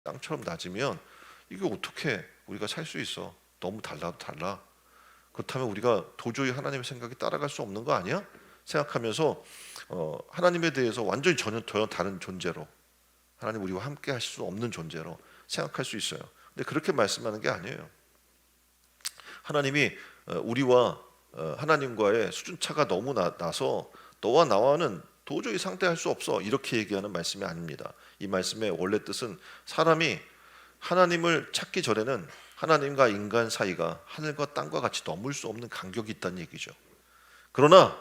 땅처럼 낮으면 이게 어떻게 우리가 살 수 있어? 너무 달라도 달라. 그렇다면 우리가 도저히 하나님의 생각이 따라갈 수 없는 거 아니야? 생각하면서 하나님에 대해서 완전히 전혀 다른 존재로, 하나님 우리와 함께 하실 수 없는 존재로 생각할 수 있어요. 근데 그렇게 말씀하는 게 아니에요. 하나님이 우리와 하나님과의 수준 차가 너무 나서 너와 나와는 도저히 상대할 수 없어, 이렇게 얘기하는 말씀이 아닙니다. 이 말씀의 원래 뜻은 사람이 하나님을 찾기 전에는 하나님과 인간 사이가 하늘과 땅과 같이 넘을 수 없는 간격이 있다는 얘기죠. 그러나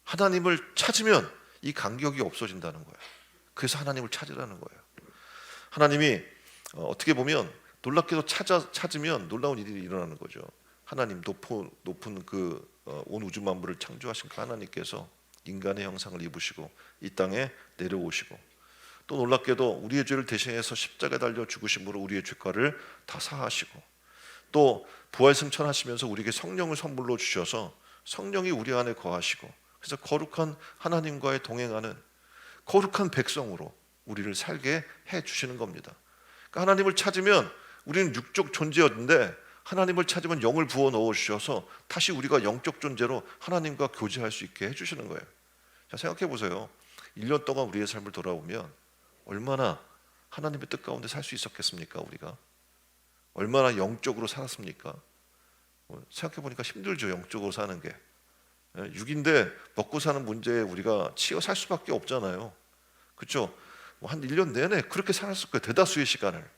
하나님을 찾으면 이 간격이 없어진다는 거예요. 그래서 하나님을 찾으라는 거예요. 하나님이 어떻게 보면 놀랍게도 찾으면 놀라운 일이 일어나는 거죠. 하나님 높은 그 온 우주 만물을 창조하신 그 하나님께서 인간의 형상을 입으시고 이 땅에 내려오시고, 또 놀랍게도 우리의 죄를 대신해서 십자가에 달려 죽으심으로 우리의 죄가를 다 사하시고, 또 부활승천하시면서 우리에게 성령을 선물로 주셔서 성령이 우리 안에 거하시고, 그래서 거룩한 하나님과의 동행하는 거룩한 백성으로 우리를 살게 해 주시는 겁니다. 그러니까 하나님을 찾으면 우리는 육적 존재였는데 하나님을 찾으면 영을 부어 넣어 주셔서 다시 우리가 영적 존재로 하나님과 교제할 수 있게 해 주시는 거예요. 자, 생각해 보세요. 1년 동안 우리의 삶을 돌아보면 얼마나 하나님의 뜻 가운데 살 수 있었겠습니까? 우리가 얼마나 영적으로 살았습니까? 생각해 보니까 힘들죠. 영적으로 사는 게. 6인데 먹고 사는 문제에 우리가 치여 살 수밖에 없잖아요. 그렇죠? 한 1년 내내 그렇게 살았을 거예요. 대다수의 시간을.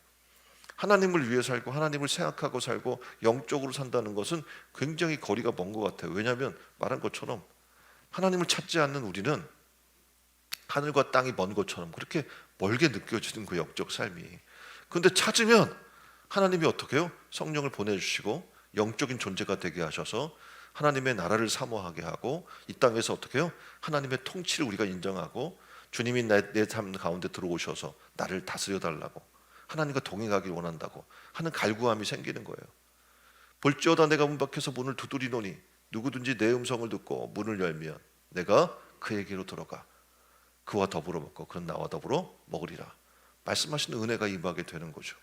하나님을 위해 살고 하나님을 생각하고 살고 영적으로 산다는 것은 굉장히 거리가 먼 것 같아요. 왜냐하면 말한 것처럼 하나님을 찾지 않는 우리는 하늘과 땅이 먼 것처럼 그렇게 멀게 느껴지는 그 영적 삶이. 그런데 찾으면 하나님이 어떻게 해요? 성령을 보내주시고 영적인 존재가 되게 하셔서 하나님의 나라를 사모하게 하고, 이 땅에서 어떻게 해요? 하나님의 통치를 우리가 인정하고 주님이 내 삶 가운데 들어오셔서 나를 다스려 달라고, 하나님과 동행하길 원한다고 하는 갈구함이 생기는 거예요. 볼지어다 내가 문 밖에서 문을 두드리노니 누구든지 내 음성을 듣고 문을 열면 내가 그에게로 들어가 그와 더불어 먹고 그는 나와 더불어 먹으리라. 말씀하신 은혜가 임하게 되는 거죠.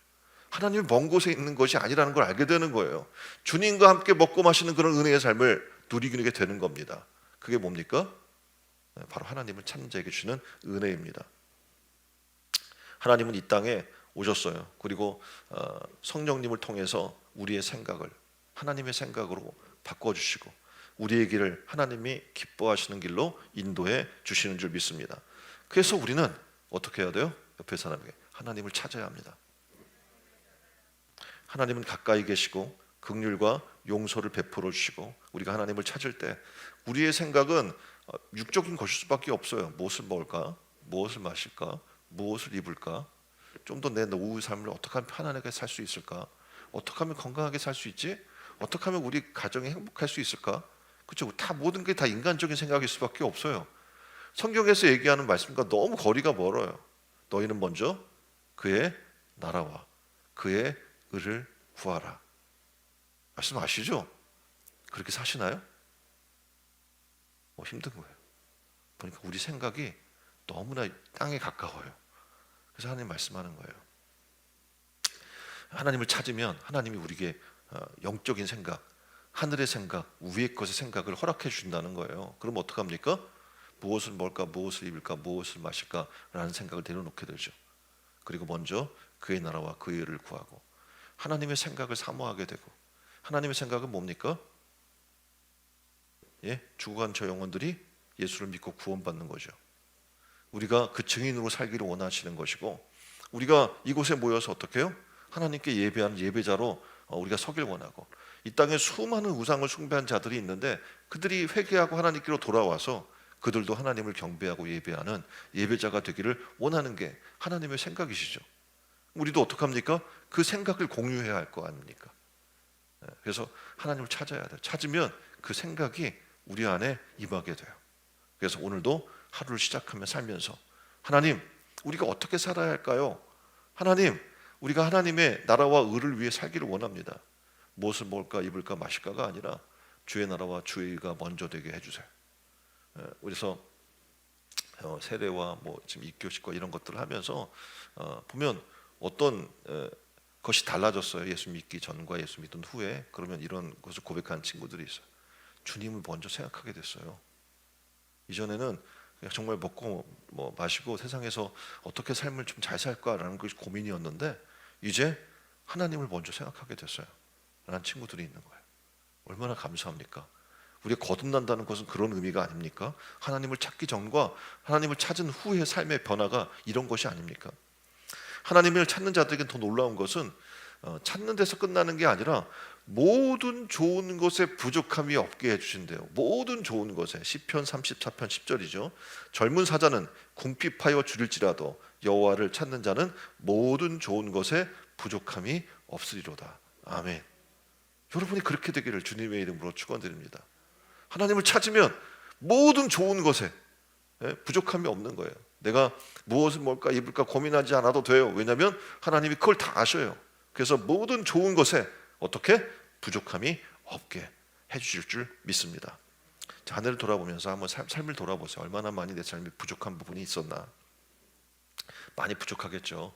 하나님이 먼 곳에 있는 것이 아니라는 걸 알게 되는 거예요. 주님과 함께 먹고 마시는 그런 은혜의 삶을 누리게 되는 겁니다. 그게 뭡니까? 바로 하나님을 찾는 자에게 주는 은혜입니다. 하나님은 이 땅에 오셨어요. 그리고 성령님을 통해서 우리의 생각을 하나님의 생각으로 바꿔주시고 우리의 길을 하나님이 기뻐하시는 길로 인도해 주시는 줄 믿습니다. 그래서 우리는 어떻게 해야 돼요? 옆에 사람에게 하나님을 찾아야 합니다. 하나님은 가까이 계시고 긍휼과 용서를 베풀어 주시고, 우리가 하나님을 찾을 때 우리의 생각은 육적인 것일 수밖에 없어요. 무엇을 먹을까? 무엇을 마실까? 무엇을 입을까? 좀 더 내 노후 삶을 어떻게 하면 편안하게 살 수 있을까? 어떻게 하면 건강하게 살 수 있지? 어떻게 하면 우리 가정이 행복할 수 있을까? 그렇죠? 다 모든 게 다 인간적인 생각일 수밖에 없어요. 성경에서 얘기하는 말씀과 너무 거리가 멀어요. 너희는 먼저 그의 나라와 그의 의를 구하라. 말씀 아시죠? 그렇게 사시나요? 힘든 거예요. 보니까 우리 생각이 너무나 땅에 가까워요. 그래서 하나님 말씀하는 거예요. 하나님을 찾으면 하나님이 우리에게 영적인 생각, 하늘의 생각, 위의 것의 생각을 허락해 주신다는 거예요. 그럼 어떡합니까? 무엇을 먹을까, 무엇을 입을까, 무엇을 마실까 라는 생각을 내려놓게 되죠. 그리고 먼저 그의 나라와 그의 의를 구하고 하나님의 생각을 사모하게 되고, 하나님의 생각은 뭡니까? 죽어간 저 영혼들이 예수를 믿고 구원받는 거죠. 우리가 그 증인으로 살기를 원하시는 것이고, 우리가 이곳에 모여서 어떻게 해요? 하나님께 예배하는 예배자로 우리가 서길 원하고, 이 땅에 수많은 우상을 숭배한 자들이 있는데 그들이 회개하고 하나님께로 돌아와서 그들도 하나님을 경배하고 예배하는 예배자가 되기를 원하는 게 하나님의 생각이시죠. 우리도 어떡합니까? 그 생각을 공유해야 할 거 아닙니까? 그래서 하나님을 찾아야 돼요. 찾으면 그 생각이 우리 안에 임하게 돼요. 그래서 오늘도 하루를 시작하며 살면서 하나님, 우리가 어떻게 살아야 할까요? 하나님, 우리가 하나님의 나라와 의를 위해 살기를 원합니다. 무엇을 먹을까, 입을까, 마실까가 아니라 주의 나라와 주의 의가 먼저 되게 해주세요. 그래서 세례와 뭐 지금 입교식과 이런 것들을 하면서 보면 어떤 것이 달라졌어요. 예수 믿기 전과 예수 믿은 후에. 그러면 이런 것을 고백하는 친구들이 있어요. 주님을 먼저 생각하게 됐어요. 이전에는 그냥 정말 먹고 뭐 마시고 세상에서 어떻게 삶을 좀 잘 살까라는 것이 고민이었는데 이제 하나님을 먼저 생각하게 됐어요. 라는 친구들이 있는 거예요. 얼마나 감사합니까? 우리가 거듭난다는 것은 그런 의미가 아닙니까? 하나님을 찾기 전과 하나님을 찾은 후의 삶의 변화가 이런 것이 아닙니까? 하나님을 찾는 자들에게 더 놀라운 것은 찾는 데서 끝나는 게 아니라 모든 좋은 것에 부족함이 없게 해주신대요. 모든 좋은 것에. 시편 34편 10절이죠. 젊은 사자는 궁핍하여 줄일지라도 여호와를 찾는 자는 모든 좋은 것에 부족함이 없으리로다. 아멘. 여러분이 그렇게 되기를 주님의 이름으로 축원드립니다. 하나님을 찾으면 모든 좋은 것에 부족함이 없는 거예요. 내가 무엇을 먹을까 입을까 고민하지 않아도 돼요. 왜냐하면 하나님이 그걸 다 아셔요. 그래서 모든 좋은 것에 어떻게 부족함이 없게 해주실 줄 믿습니다. 자, 하늘을 돌아보면서 한번 삶을 돌아보세요. 얼마나 많이 내 삶이 부족한 부분이 있었나. 많이 부족하겠죠.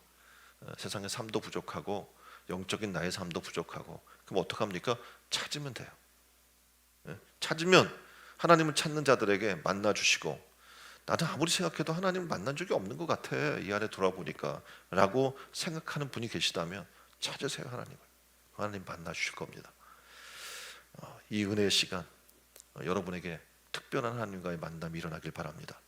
세상의 삶도 부족하고 영적인 나의 삶도 부족하고. 그럼 어떡합니까? 찾으면 돼요. 찾으면 하나님을 찾는 자들에게 만나 주시고, 나는 아무리 생각해도 하나님을 만난 적이 없는 것 같아 이 안에 돌아보니까 라고 생각하는 분이 계시다면 찾으세요. 하나님 만나 주실 겁니다. 이 은혜의 시간 여러분에게 특별한 하나님과의 만남이 일어나길 바랍니다.